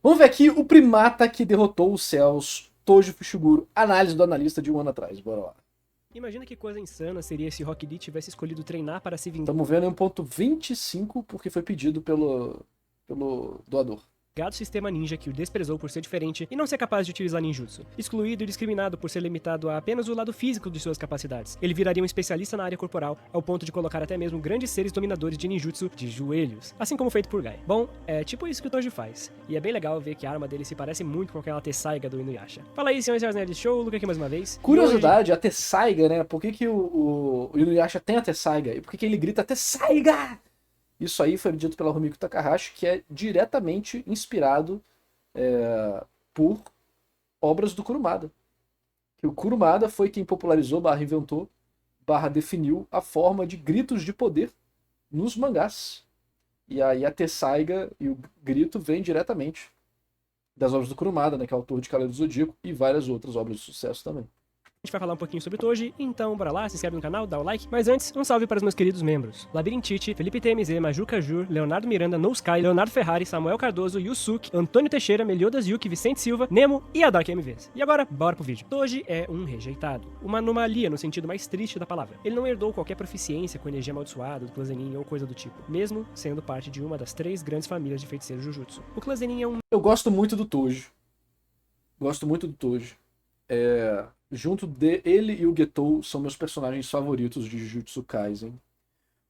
Vamos ver aqui o primata que derrotou os céus, Toji Fushiguro. Análise do analista de um ano atrás. Bora lá. Imagina que coisa insana seria se Rock Lee tivesse escolhido treinar para se vingar Estamos vendo em 1.25 porque foi pedido pelo doador. do sistema ninja que o desprezou por ser diferente e não ser capaz de utilizar ninjutsu. Excluído e discriminado por ser limitado a apenas o lado físico de suas capacidades. Ele viraria um especialista na área corporal, ao ponto de colocar até mesmo grandes seres dominadores de ninjutsu de joelhos, assim como feito por Gai. Bom, é tipo isso que o Toji faz, e é bem legal ver que a arma dele se parece muito com aquela Tessaiga do Inuyasha. Fala aí, senhores Nerd Show, Luca aqui mais uma vez. Curiosidade, a Tessaiga, né? Por que o Inuyasha tem a Tessaiga? E por que ele grita Tessaiga? Isso aí foi dito pela Rumiko Takahashi, que é diretamente inspirado por obras do Kurumada. Que o Kurumada foi quem popularizou, inventou, definiu a forma de gritos de poder nos mangás. E aí a Tessaiga e o grito vêm diretamente das obras do Kurumada, né, que é autor de Cavaleiro do Zodíaco e várias outras obras de sucesso também. A gente vai falar um pouquinho sobre o Toji, então bora lá, se inscreve no canal, dá o like. Mas antes, um salve para os meus queridos membros: Labirintite, Felipe TMZ, Majuca Jur, Leonardo Miranda, No Sky, Leonardo Ferrari, Samuel Cardoso, Yusuke, Antônio Teixeira, Meliodas Yuki, Vicente Silva, Nemo e a Dark MVs. E agora, bora pro vídeo. Toji é um rejeitado, uma anomalia no sentido mais triste da palavra. Ele não herdou qualquer proficiência com energia amaldiçoada do clã Zenin ou coisa do tipo, mesmo sendo parte de uma das 3 grandes famílias de feiticeiros Jujutsu. O clã Zenin é um... Eu gosto muito do Toji. Junto de ele e o Getou são meus personagens favoritos de Jujutsu Kaisen.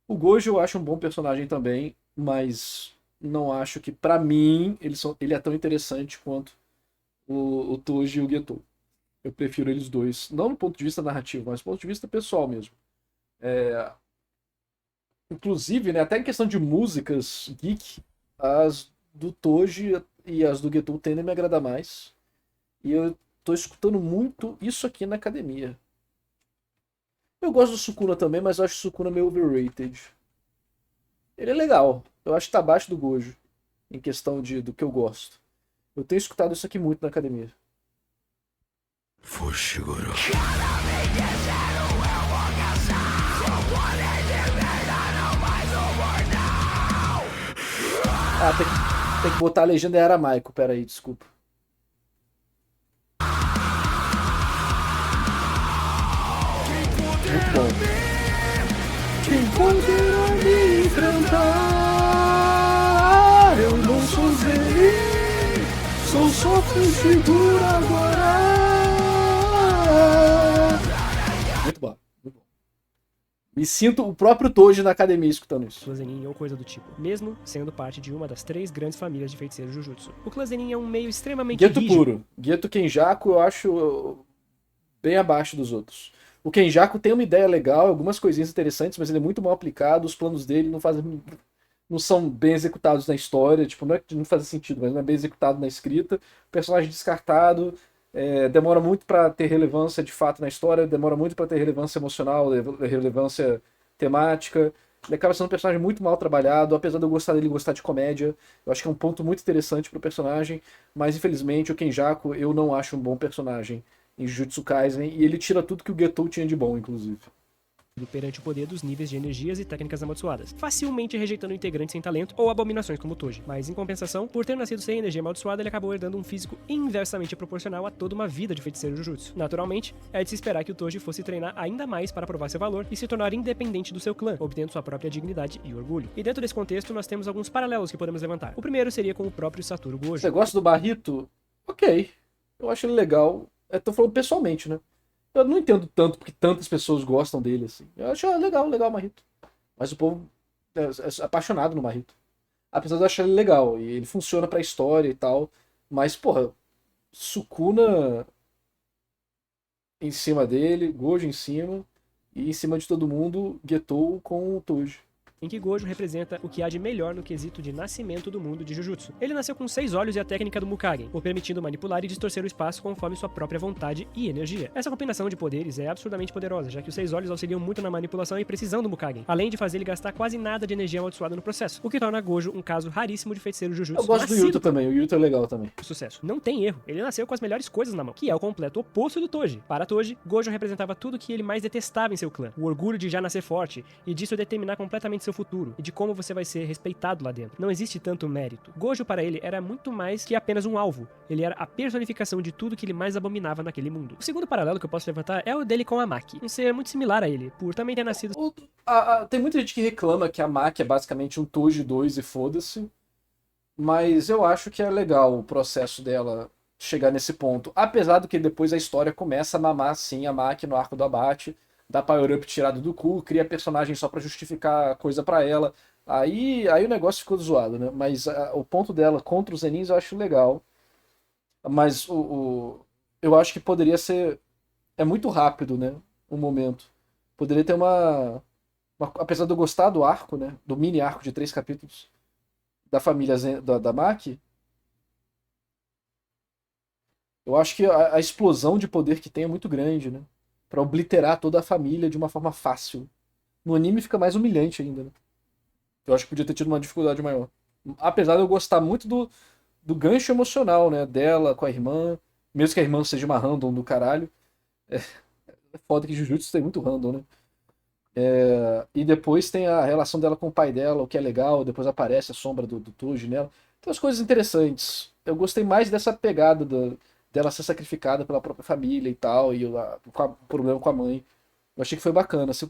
O Gojo eu acho um bom personagem também, mas não acho que, pra mim, ele é tão interessante quanto o Toji e o Getou. Eu prefiro eles dois, não do ponto de vista narrativo, mas do ponto de vista pessoal mesmo. Inclusive, né, até em questão de músicas geek, as do Toji e as do Getou tendem a me agradar mais. E eu tô escutando muito isso aqui na academia. Eu gosto do Sukuna também, mas eu acho o Sukuna meio overrated. Ele é legal. Eu acho que tá abaixo do Gojo, em questão do que eu gosto. Eu tenho escutado isso aqui muito na academia. Fushiguro. Tem que botar a legenda em aramaico. Pera aí, desculpa. Muito bom. Quem poderá me enfrentar? Eu não sou Zenin, sou só Fushiguro agora. Muito bom, muito bom. Me sinto o próprio Toji na academia escutando isso. Clã Zenin ou coisa do tipo, mesmo sendo parte de uma das 3 grandes famílias de feiticeiros Jujutsu. O clã Zenin é um meio extremamente Geto rígido. puro. Geto Kenjaku eu acho bem abaixo dos outros. O Kenjaku tem uma ideia legal, algumas coisinhas interessantes, mas ele é muito mal aplicado, os planos dele não são bem executados na história, tipo, não é que não faz sentido, mas não é bem executado na escrita. Personagem descartado, demora muito pra ter relevância de fato na história, demora muito pra ter relevância emocional, relevância temática. Ele acaba sendo um personagem muito mal trabalhado, apesar de eu gostar dele gostar de comédia. Eu acho que é um ponto muito interessante pro personagem, mas infelizmente o Kenjaku eu não acho um bom personagem em Jujutsu Kaisen, e ele tira tudo que o Getou tinha de bom, inclusive. Perante o poder dos níveis de energias e técnicas amaldiçoadas, facilmente rejeitando integrantes sem talento ou abominações como Toji. Mas em compensação, por ter nascido sem energia amaldiçoada, ele acabou herdando um físico inversamente proporcional a toda uma vida de feiticeiro Jujutsu. Naturalmente, é de se esperar que o Toji fosse treinar ainda mais para provar seu valor e se tornar independente do seu clã, obtendo sua própria dignidade e orgulho. E dentro desse contexto, nós temos alguns paralelos que podemos levantar. O primeiro seria com o próprio Satoru Gojo. Você gosta do Barrito? Ok. Eu acho ele legal. Eu tô falando pessoalmente, né? Eu não entendo tanto porque tantas pessoas gostam dele, assim. Eu acho legal o Marrito. Mas o povo é apaixonado no Marrito. Apesar de eu achar ele legal. E ele funciona pra história e tal. Mas, porra, Sukuna em cima dele, Gojo em cima. E em cima de todo mundo, Getou com o Toji. Em que Gojo representa o que há de melhor no quesito de nascimento do mundo de Jujutsu. Ele nasceu com 6 olhos e a técnica do Mukagen, o permitindo manipular e distorcer o espaço conforme sua própria vontade e energia. Essa combinação de poderes é absurdamente poderosa, já que os 6 olhos auxiliam muito na manipulação e precisão do Mukagen, além de fazer ele gastar quase nada de energia amaldiçoada no processo, o que torna Gojo um caso raríssimo de feiticeiro Jujutsu. Eu gosto do Yuta também, o Yuta é legal também. Sucesso. Não tem erro, ele nasceu com as melhores coisas na mão, que é o completo oposto do Toji. Para Toji, Gojo representava tudo que ele mais detestava em seu clã, o orgulho de já nascer forte e disso determinar completamente seu futuro e de como você vai ser respeitado lá dentro. Não existe tanto mérito. Gojo para ele era muito mais que apenas um alvo. Ele era a personificação de tudo que ele mais abominava naquele mundo. O segundo paralelo que eu posso levantar é o dele com a Maki. Um ser muito similar a ele, por também ter nascido... Tem muita gente que reclama que a Maki é basicamente um Toji 2 e foda-se. Mas eu acho que é legal o processo dela chegar nesse ponto. Apesar do que depois a história começa a mamar, sim, a Maki no arco do abate, dá power-up tirado do cu, cria personagem só pra justificar coisa pra ela. Aí o negócio ficou zoado, né? Mas o ponto dela contra os Zenins eu acho legal. Mas eu acho que poderia ser... É muito rápido, né? O momento. Poderia ter apesar de eu gostar do arco, né? Do mini arco de 3 capítulos da família da Maki, eu acho que a explosão de poder que tem é muito grande, né? Pra obliterar toda a família de uma forma fácil. No anime fica mais humilhante ainda, né? Eu acho que podia ter tido uma dificuldade maior. Apesar de eu gostar muito do gancho emocional, né? Dela com a irmã. Mesmo que a irmã seja uma random do caralho. É foda que Jujutsu tem muito random, né? E depois tem a relação dela com o pai dela, o que é legal. Depois aparece a sombra do Toji nela. Tem umas coisas interessantes. Eu gostei mais dessa pegada dela ser sacrificada pela própria família e tal. E o problema com a mãe. Eu achei que foi bacana. Se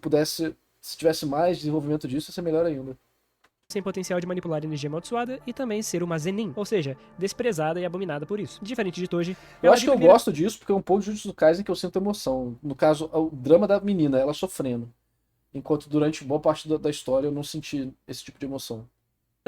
tivesse mais desenvolvimento disso, ia ser melhor ainda. Sem potencial de manipular energia amaldiçoada e também ser uma Zenin, ou seja, desprezada e abominada por isso. Diferente de Toji... Eu acho que eu gosto disso porque é um ponto de Jujutsu Kaisen que eu sinto emoção. No caso, o drama da menina, ela sofrendo. Enquanto durante boa parte da história eu não senti esse tipo de emoção.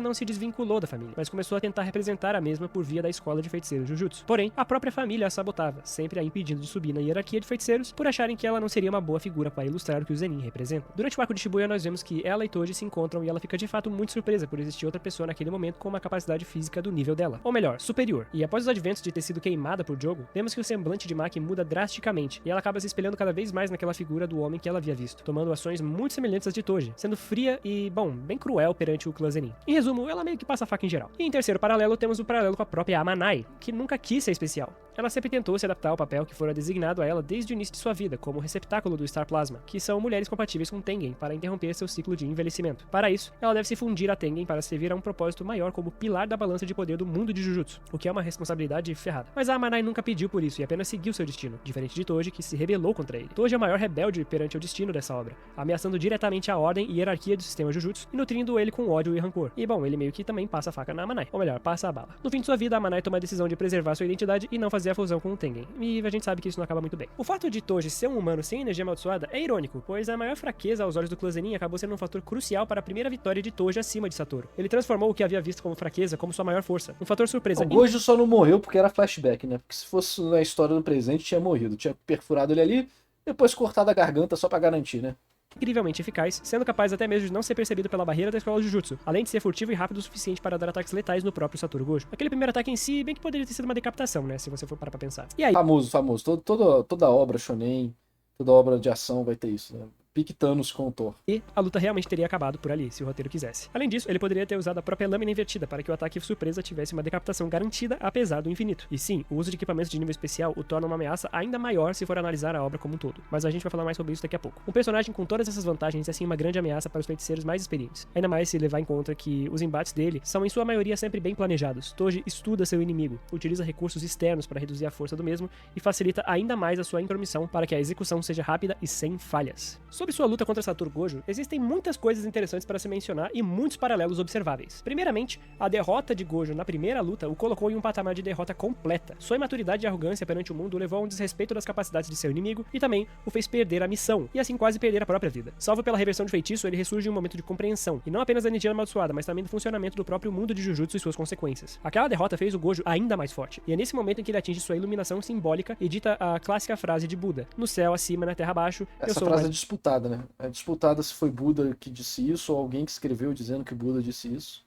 Não se desvinculou da família, mas começou a tentar representar a mesma por via da escola de feiticeiros Jujutsu. Porém, a própria família a sabotava, sempre a impedindo de subir na hierarquia de feiticeiros por acharem que ela não seria uma boa figura para ilustrar o que o Zenin representa. Durante o arco de Shibuya nós vemos que ela e Toji se encontram e ela fica de fato muito surpresa por existir outra pessoa naquele momento com uma capacidade física do nível dela. Ou melhor, superior. E após os adventos de ter sido queimada por Jogo, vemos que o semblante de Maki muda drasticamente e ela acaba se espelhando cada vez mais naquela figura do homem que ela havia visto, tomando ações muito semelhantes às de Toji, sendo fria e, bom, bem cruel perante o clã Zenin. Em resumo, ela meio que passa faca em geral. E em terceiro paralelo, temos o paralelo com a própria Amanai, que nunca quis ser especial. Ela sempre tentou se adaptar ao papel que fora designado a ela desde o início de sua vida, como receptáculo do Star Plasma, que são mulheres compatíveis com Tengen para interromper seu ciclo de envelhecimento. Para isso, ela deve se fundir a Tengen para servir a um propósito maior como pilar da balança de poder do mundo de Jujutsu, o que é uma responsabilidade ferrada. Mas a Amanai nunca pediu por isso e apenas seguiu seu destino, diferente de Toji, que se rebelou contra ele. Toji é o maior rebelde perante o destino dessa obra, ameaçando diretamente a ordem e hierarquia do sistema Jujutsu e nutrindo ele com ódio e rancor. E bom, ele meio que também passa a faca na Amanai, ou melhor, passa a bala. No fim de sua vida, a Amanai toma a decisão de preservar sua identidade e não fazer a fusão com o Tengen. E a gente sabe que isso não acaba muito bem. O fato de Toji ser um humano sem energia amaldiçoada é irônico, pois a maior fraqueza aos olhos do clã Zenin acabou sendo um fator crucial para a primeira vitória de Toji acima de Satoru. Ele transformou o que havia visto como fraqueza como sua maior força. Um fator surpresa. O Gojo só não morreu porque era flashback, né? Porque se fosse na história do presente, tinha morrido. Tinha perfurado ele ali, depois cortado a garganta só pra garantir, né? Incrivelmente eficaz, sendo capaz até mesmo de não ser percebido pela barreira da escola de Jujutsu, além de ser furtivo e rápido o suficiente para dar ataques letais no próprio Satoru Gojo. Aquele primeiro ataque em si, bem que poderia ter sido uma decapitação, né, se você for parar pra pensar. E aí? Famoso. Toda obra shonen, toda obra de ação vai ter isso, né? Pique Thanos com o Thor. E a luta realmente teria acabado por ali, se o roteiro quisesse. Além disso, ele poderia ter usado a própria lâmina invertida para que o ataque surpresa tivesse uma decapitação garantida, apesar do infinito. E sim, o uso de equipamentos de nível especial o torna uma ameaça ainda maior se for analisar a obra como um todo. Mas a gente vai falar mais sobre isso daqui a pouco. Um personagem com todas essas vantagens é assim uma grande ameaça para os feiticeiros mais experientes. Ainda mais se levar em conta que os embates dele são em sua maioria sempre bem planejados. Toji estuda seu inimigo, utiliza recursos externos para reduzir a força do mesmo e facilita ainda mais a sua intromissão para que a execução seja rápida e sem falhas. Sobre sua luta contra Satoru Gojo, existem muitas coisas interessantes para se mencionar e muitos paralelos observáveis. Primeiramente, a derrota de Gojo na primeira luta o colocou em um patamar de derrota completa. Sua imaturidade e arrogância perante o mundo o levou a um desrespeito das capacidades de seu inimigo e também o fez perder a missão, e assim quase perder a própria vida. Salvo pela reversão de feitiço, ele ressurge em um momento de compreensão, e não apenas da energia amaldiçoada, mas também do funcionamento do próprio mundo de Jujutsu e suas consequências. Aquela derrota fez o Gojo ainda mais forte, e é nesse momento em que ele atinge sua iluminação simbólica e dita a clássica frase de Buda: no céu acima, na terra abaixo, eu Essa sou frase mais... é disputada, né? É disputada se foi Buda que disse isso ou alguém que escreveu dizendo que Buda disse isso.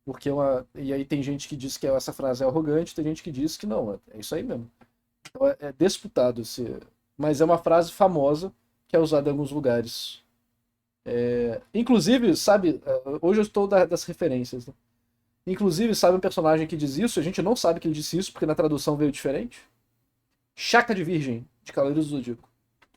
Porque e aí tem gente que diz que essa frase é arrogante, tem gente que diz que não, é isso aí mesmo. Então é disputado mas é uma frase famosa que é usada em alguns lugares. Inclusive, sabe, hoje eu estou das referências, né? Inclusive, sabe um personagem que diz isso? A gente não sabe que ele disse isso porque na tradução veio diferente. Chakra de Virgem, de Cavaleiros do Zodíaco.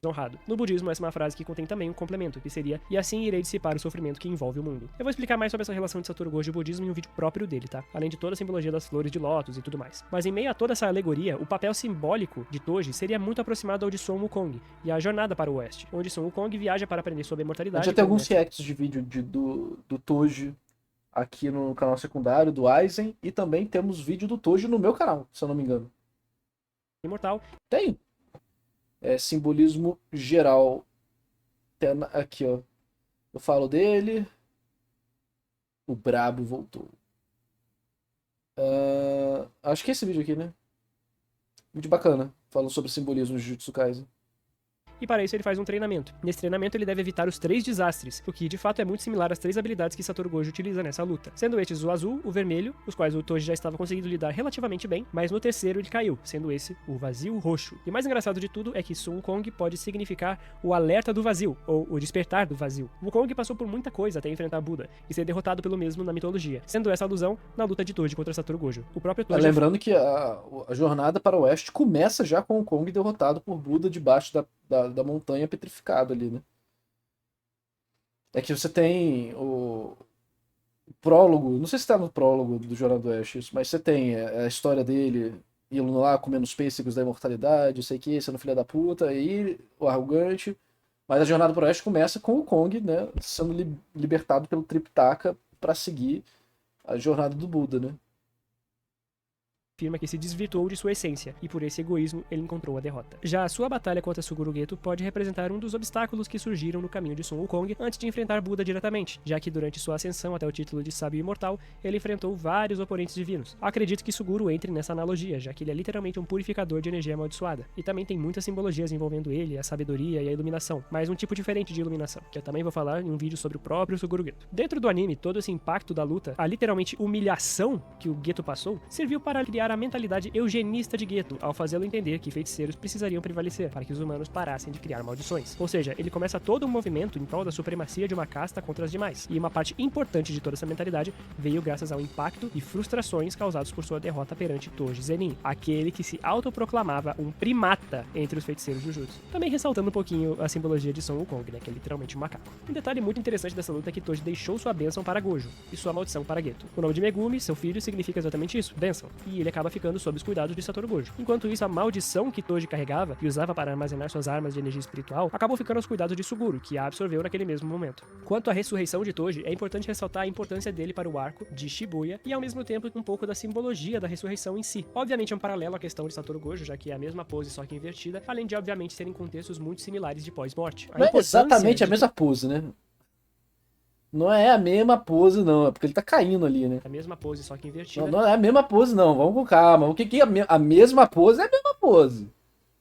honrado. No budismo, essa é uma frase que contém também um complemento, que seria "e assim irei dissipar o sofrimento que envolve o mundo". Eu vou explicar mais sobre essa relação de Satoru Gojo e o budismo em um vídeo próprio dele, tá? Além de toda a simbologia das flores de lótus e tudo mais. Mas em meio a toda essa alegoria, o papel simbólico de Toji seria muito aproximado ao de Son Wukong e a jornada para o oeste, onde Son Wukong viaja para aprender sobre a A imortalidade. gente já tem alguns reacts de vídeo do Toji aqui no canal secundário, do Aizen, e também temos vídeo do Toji no meu canal, se eu não me engano. Imortal. Tem. É simbolismo geral. Aqui, ó. Eu falo dele. O brabo voltou. Acho que é esse vídeo aqui, né? Vídeo bacana. Falando sobre simbolismo de Jujutsu Kaisen. E para isso ele faz um treinamento. Nesse treinamento ele deve evitar os 3 desastres, o que de fato é muito similar às 3 habilidades que Satoru Gojo utiliza nessa luta. Sendo estes o azul, o vermelho, os quais o Toji já estava conseguindo lidar relativamente bem, mas no terceiro ele caiu, sendo esse o vazio roxo. E o mais engraçado de tudo é que Sun Wukong pode significar o alerta do vazio, ou o despertar do vazio. Wukong passou por muita coisa até enfrentar Buda, e ser derrotado pelo mesmo na mitologia, sendo essa alusão na luta de Toji contra Satoru Gojo. O próprio Toji... Lembrando que a jornada para o oeste começa já com o Kong derrotado por Buda debaixo da montanha petrificado ali, né? É que você tem o prólogo, não sei se tá no prólogo do Jornada do Oeste isso, mas você tem a história dele indo lá comendo os pêssegos da imortalidade, sei que, sendo filha da puta, aí o arrogante, mas a Jornada para o Oeste começa com o Kong, né, sendo libertado pelo Tripitaka para seguir a jornada do Buda, né? afirma que se desvirtuou de sua essência, e por esse egoísmo ele encontrou a derrota. Já a sua batalha contra Suguru Geto pode representar um dos obstáculos que surgiram no caminho de Sun Wukong antes de enfrentar Buda diretamente, já que durante sua ascensão até o título de sábio imortal, ele enfrentou vários oponentes divinos. Acredito que Suguru entre nessa analogia, já que ele é literalmente um purificador de energia amaldiçoada, e também tem muitas simbologias envolvendo ele, a sabedoria e a iluminação, mas um tipo diferente de iluminação, que eu também vou falar em um vídeo sobre o próprio Suguru Geto. Dentro do anime, todo esse impacto da luta, a literalmente humilhação que o Geto passou, serviu para criar a mentalidade eugenista de Geto, ao fazê-lo entender que feiticeiros precisariam prevalecer para que os humanos parassem de criar maldições. Ou seja, ele começa todo um movimento em prol da supremacia de uma casta contra as demais, e uma parte importante de toda essa mentalidade veio graças ao impacto e frustrações causados por sua derrota perante Toji Zenin, aquele que se autoproclamava um primata entre os feiticeiros Jujutsu. Também ressaltando um pouquinho a simbologia de Son Wukong, né, que é literalmente um macaco. Um detalhe muito interessante dessa luta é que Toji deixou sua bênção para Gojo, e sua maldição para Geto. O nome de Megumi, seu filho, significa exatamente isso, bênção, e ele acaba ficando sob os cuidados de Satoru Gojo. Enquanto isso, a maldição que Toji carregava e usava para armazenar suas armas de energia espiritual, acabou ficando aos cuidados de Suguru, que a absorveu naquele mesmo momento. Quanto à ressurreição de Toji, é importante ressaltar a importância dele para o arco de Shibuya e ao mesmo tempo um pouco da simbologia da ressurreição em si. Obviamente é um paralelo à questão de Satoru Gojo, já que é a mesma pose só que invertida, além de obviamente serem contextos muito similares de pós-morte. Não é exatamente a mesma pose, né? Não é a mesma pose, não. É porque ele tá caindo ali, né? A mesma pose, só que invertida. Não é a mesma pose, não. Vamos com calma. O que é a mesma pose? É a mesma pose.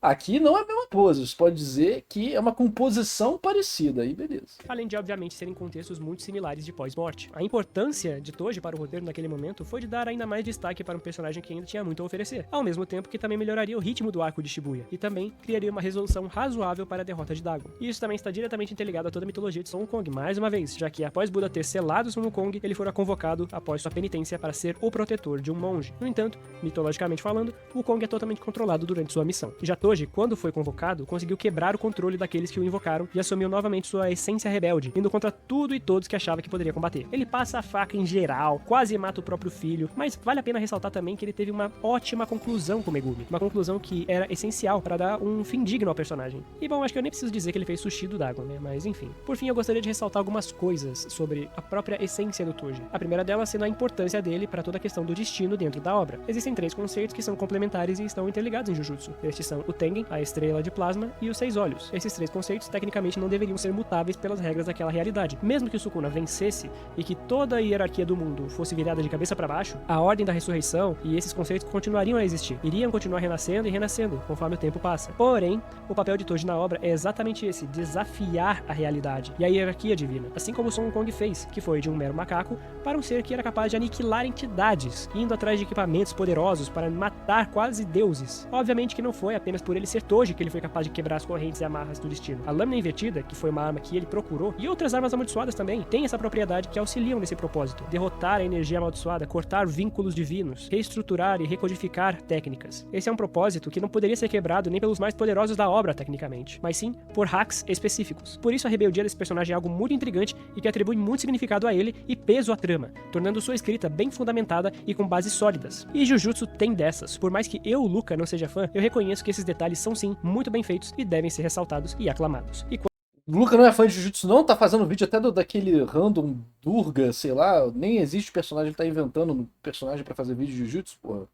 Aqui não é a mesma pose. Você pode dizer que é uma composição parecida. Aí, beleza. Além de, obviamente, serem contextos muito similares de pós-morte. A importância de Toji para o roteiro naquele momento foi de dar ainda mais destaque para um personagem que ainda tinha muito a oferecer. Ao mesmo tempo que também melhoraria o ritmo do arco de Shibuya. E também criaria uma resolução razoável para a derrota de Dagon. E isso também está diretamente interligado a toda a mitologia de Son Wukong, mais uma vez, já que após Buda ter selado Son Wukong, ele fora convocado após sua penitência para ser o protetor de um monge. No entanto, mitologicamente falando, Wukong é totalmente controlado durante sua missão. Já Toji, quando foi convocado, conseguiu quebrar o controle daqueles que o invocaram e assumiu novamente sua essência rebelde, indo contra tudo e todos que achava que poderia combater. Ele passa a faca em geral, quase mata o próprio filho, mas vale a pena ressaltar também que ele teve uma ótima conclusão com Megumi, uma conclusão que era essencial para dar um fim digno ao personagem. E bom, acho que eu nem preciso dizer que ele fez sushi do Dagon, né, mas enfim. Por fim, eu gostaria de ressaltar algumas coisas sobre a própria essência do Toji. A primeira delas sendo a importância dele para toda a questão do destino dentro da obra. Existem 3 conceitos que são complementares e estão interligados em Jujutsu. Estes são o Tengen, a estrela de plasma, e os 6 olhos. Esses 3 conceitos tecnicamente não deveriam ser mutáveis pelas regras daquela realidade. Mesmo que o Sukuna vencesse e que toda a hierarquia do mundo fosse virada de cabeça para baixo, a ordem da ressurreição e esses conceitos continuariam a existir. Iriam continuar renascendo e renascendo conforme o tempo passa. Porém, o papel de Toji na obra é exatamente esse, desafiar a realidade e a hierarquia divina, assim como Son Wukong fez, que foi de um mero macaco para um ser que era capaz de aniquilar entidades, indo atrás de equipamentos poderosos para matar quase deuses. Obviamente que não foi apenas por por ele ser Toji que ele foi capaz de quebrar as correntes e amarras do destino. A lâmina invertida, que foi uma arma que ele procurou, e outras armas amaldiçoadas também, tem essa propriedade que auxiliam nesse propósito. Derrotar a energia amaldiçoada, cortar vínculos divinos, reestruturar e recodificar técnicas. Esse é um propósito que não poderia ser quebrado nem pelos mais poderosos da obra, tecnicamente, mas sim por hacks específicos. Por isso a rebeldia desse personagem é algo muito intrigante e que atribui muito significado a ele e peso à trama, tornando sua escrita bem fundamentada e com bases sólidas. E Jujutsu tem dessas. Por mais que eu, Luca, não seja fã, eu reconheço que esses detalhes são sim muito bem feitos e devem ser ressaltados e aclamados. E O Luca não é fã de Jujutsu não, tá fazendo vídeo até daquele random Durga, sei lá, nem existe personagem, ele tá inventando um personagem pra fazer vídeo de Jujutsu, porra.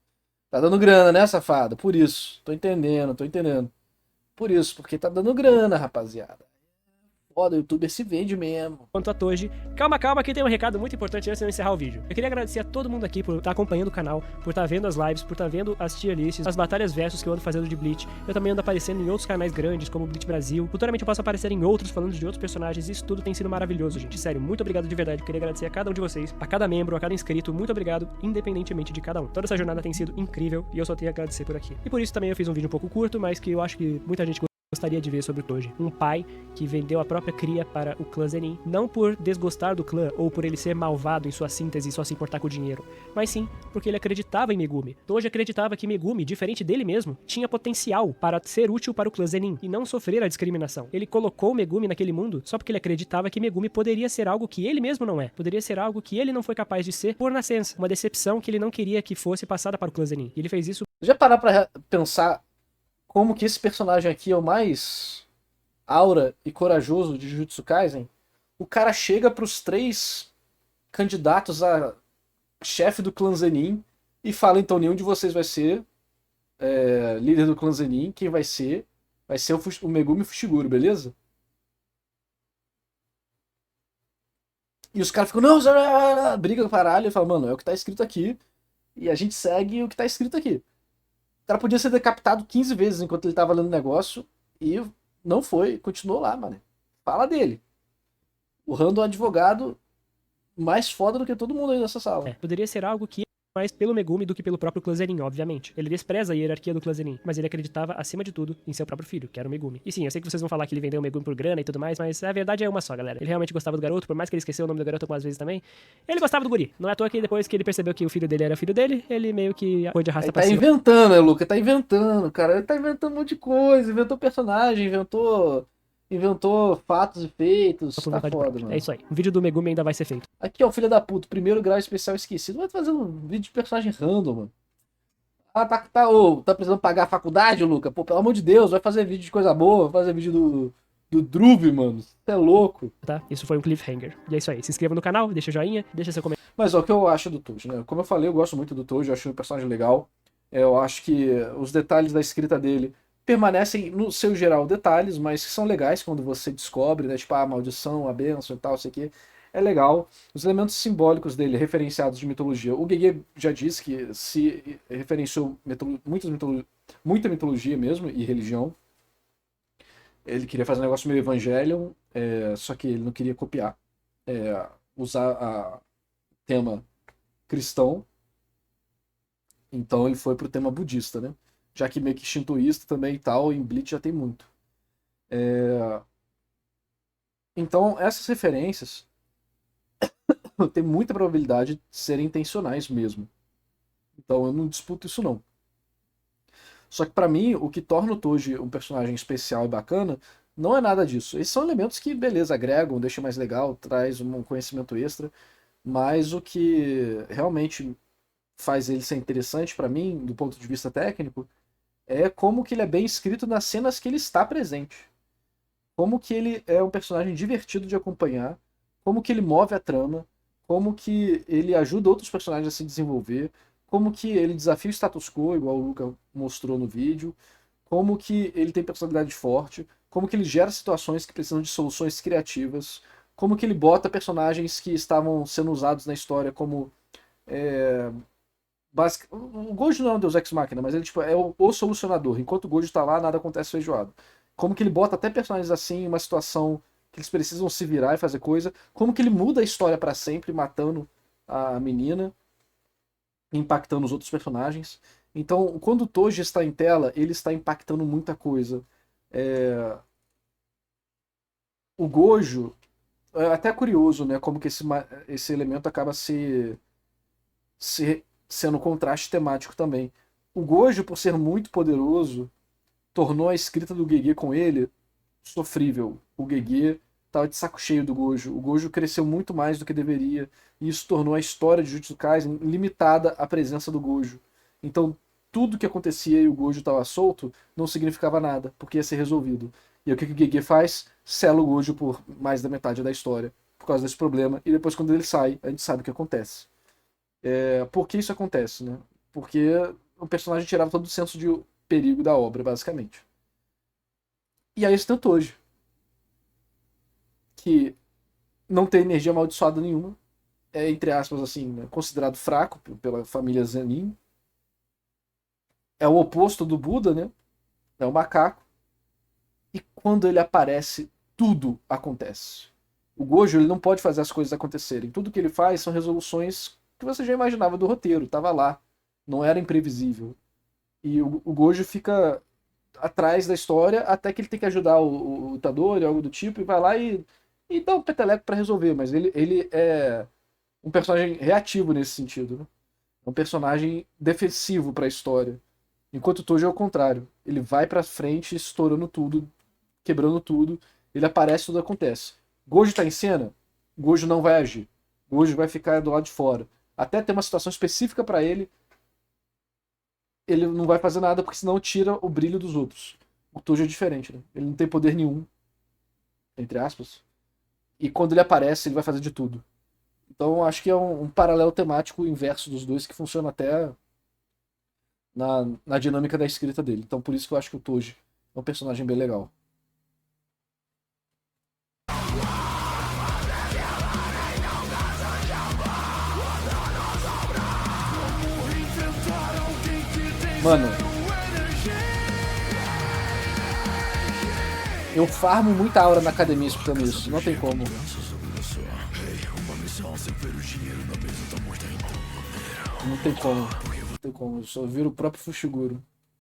Tá dando grana, né, safada? Por isso. Tô entendendo. Por isso, porque tá dando grana, rapaziada. Foda, o youtuber se vende mesmo. quanto a Toji, calma que tem um recado muito importante antes de eu encerrar o vídeo. Eu queria agradecer a todo mundo aqui por estar acompanhando o canal, por estar vendo as lives, por estar vendo as tier lists, as batalhas versus que eu ando fazendo de Bleach. Eu também ando aparecendo em outros canais grandes, como o Bleach Brasil. Futuramente eu posso aparecer em outros, falando de outros personagens. Isso tudo tem sido maravilhoso, gente. Sério, muito obrigado de verdade. Eu queria agradecer a cada um de vocês, a cada membro, a cada inscrito. Muito obrigado, independentemente de cada um. Toda essa jornada tem sido incrível e eu só tenho a agradecer por aqui. E por isso também eu fiz um vídeo um pouco curto, mas que eu acho que muita gente gostaria de ver sobre o Toji. Um pai que vendeu a própria cria para o clã Zenin, não por desgostar do clã ou por ele ser malvado em sua síntese e só se importar com o dinheiro, mas sim porque ele acreditava em Megumi. Toji acreditava que Megumi, diferente dele mesmo, tinha potencial para ser útil para o clã Zenin e não sofrer a discriminação. Ele colocou Megumi naquele mundo só porque ele acreditava que Megumi poderia ser algo que ele mesmo não é, poderia ser algo que ele não foi capaz de ser por nascença, uma decepção que ele não queria que fosse passada para o clã Zenin. E ele fez isso. Já parar pra pensar como que esse personagem aqui é o mais aura e corajoso de Jujutsu Kaisen? O cara chega pros 3 candidatos a chefe do clã Zenin e fala, então, nenhum de vocês vai ser líder do clã Zenin, quem vai ser o Megumi Fushiguro, beleza? E os caras ficam, não, briga com caralho, e fala, mano, é o que tá escrito aqui, e a gente segue o que tá escrito aqui. O cara podia ser decapitado 15 vezes enquanto ele tava lendo o negócio e não foi, continuou lá, mano. Fala dele. O Rando é um advogado mais foda do que todo mundo aí nessa sala. Poderia ser algo que mais pelo Megumi do que pelo próprio clã Zenin, obviamente. Ele despreza a hierarquia do clã Zenin, mas ele acreditava, acima de tudo, em seu próprio filho, que era o Megumi. E sim, eu sei que vocês vão falar que ele vendeu o Megumi por grana e tudo mais, mas a verdade é uma só, galera. Ele realmente gostava do garoto, por mais que ele esqueceu o nome do garoto algumas vezes também, ele gostava do guri. Não é à toa que depois que ele percebeu que o filho dele era filho dele, ele meio que foi de arrasta pra Tá cima. inventando, né, Luca? Tá inventando, cara. Ele tá inventando um monte de coisa, inventou personagem, inventou fatos e feitos. Por Tá vontade foda, própria. mano. É isso aí. O vídeo do Megumi ainda vai ser feito. Aqui, ó, filho da puta, primeiro grau especial esquecido. Vai fazendo um vídeo de personagem random, mano. Ah, tá precisando pagar a faculdade, Luca? Pô, pelo amor de Deus, vai fazer vídeo de coisa boa, vai fazer vídeo do Druve, mano. Você é louco. Tá? Isso foi um cliffhanger. E é isso aí. Se inscreva no canal, deixa joinha, deixa seu comentário. Mas ó, o que eu acho do Toji, né? Como eu falei, eu gosto muito do Toji, eu acho um personagem legal. Eu acho que os detalhes da escrita dele permanecem, no seu geral, detalhes, mas que são legais quando você descobre, né? Tipo, a maldição, a bênção e tal, isso aqui. É legal. Os elementos simbólicos dele, referenciados de mitologia. O Gege já disse que se referenciou muita mitologia mesmo e religião. Ele queria fazer um negócio meio Evangelion, só que ele não queria copiar. Usar o tema cristão. Então ele foi pro tema budista, né? Já que meio que shintoísta também e tal, em Bleach já tem muito. Então essas referências tem muita probabilidade de serem intencionais mesmo. Então eu não disputo isso não. Só que pra mim, o que torna o Toji um personagem especial e bacana não é nada disso. Esses são elementos que, beleza, agregam, deixam mais legal, traz um conhecimento extra, mas o que realmente faz ele ser interessante pra mim, do ponto de vista técnico, é como que ele é bem escrito nas cenas que ele está presente. Como que ele é um personagem divertido de acompanhar, como que ele move a trama, como que ele ajuda outros personagens a se desenvolver, como que ele desafia o status quo, igual o Luca mostrou no vídeo, como que ele tem personalidade forte, como que ele gera situações que precisam de soluções criativas, como que ele bota personagens que estavam sendo usados na história como... O Gojo não é um Deus Ex Machina, mas ele tipo, é o solucionador. Enquanto o Gojo tá lá, nada acontece feijoado. Como que ele bota até personagens assim em uma situação que eles precisam se virar e fazer coisa. Como que ele muda a história pra sempre, matando a menina, impactando os outros personagens. Então, quando o Toji está em tela, ele está impactando muita coisa. O Gojo, é até curioso, né? Como que esse elemento acaba sendo um contraste temático também. O Gojo, por ser muito poderoso, tornou a escrita do Gege com ele sofrível. O Gege estava de saco cheio do Gojo. O Gojo cresceu muito mais do que deveria, e isso tornou a história de Jujutsu Kaisen limitada à presença do Gojo. Então, tudo que acontecia e o Gojo estava solto não significava nada, porque ia ser resolvido. E aí, o que o Gege faz? Sela o Gojo por mais da metade da história, por causa desse problema, e depois, quando ele sai, a gente sabe o que acontece. Por que isso acontece, né? Porque o personagem tirava todo o senso de perigo da obra, basicamente. E aí você tem o Toji, que não tem energia amaldiçoada nenhuma, é, entre aspas, assim, né, considerado fraco pela família Zenin. É o oposto do Buda, né? É o macaco. E quando ele aparece, tudo acontece. O Gojo, ele não pode fazer as coisas acontecerem. Tudo que ele faz são resoluções que você já imaginava do roteiro, estava lá. Não era imprevisível. E o Gojo fica atrás da história até que ele tem que ajudar o Itadori, algo do tipo, e vai lá e dá um peteleco pra resolver. Mas ele é um personagem reativo nesse sentido, né? É um personagem defensivo pra história. Enquanto o Tojo é o contrário. Ele vai pra frente, estourando tudo, quebrando tudo. Ele aparece, tudo acontece. Gojo tá em cena, Gojo não vai agir. Gojo vai ficar do lado de fora. Até ter uma situação específica pra ele, ele não vai fazer nada, porque senão tira o brilho dos outros. O Tojo é diferente, né? Ele não tem poder nenhum, entre aspas. E quando ele aparece, ele vai fazer de tudo. Então acho que é um paralelo temático inverso dos dois que funciona até na dinâmica da escrita dele. Então por isso que eu acho que o Toji é um personagem bem legal. Mano, eu farmo muita aura na academia escutando isso, não tem como. Não tem como. Não tem como. Eu só viro o próprio Fushiguro.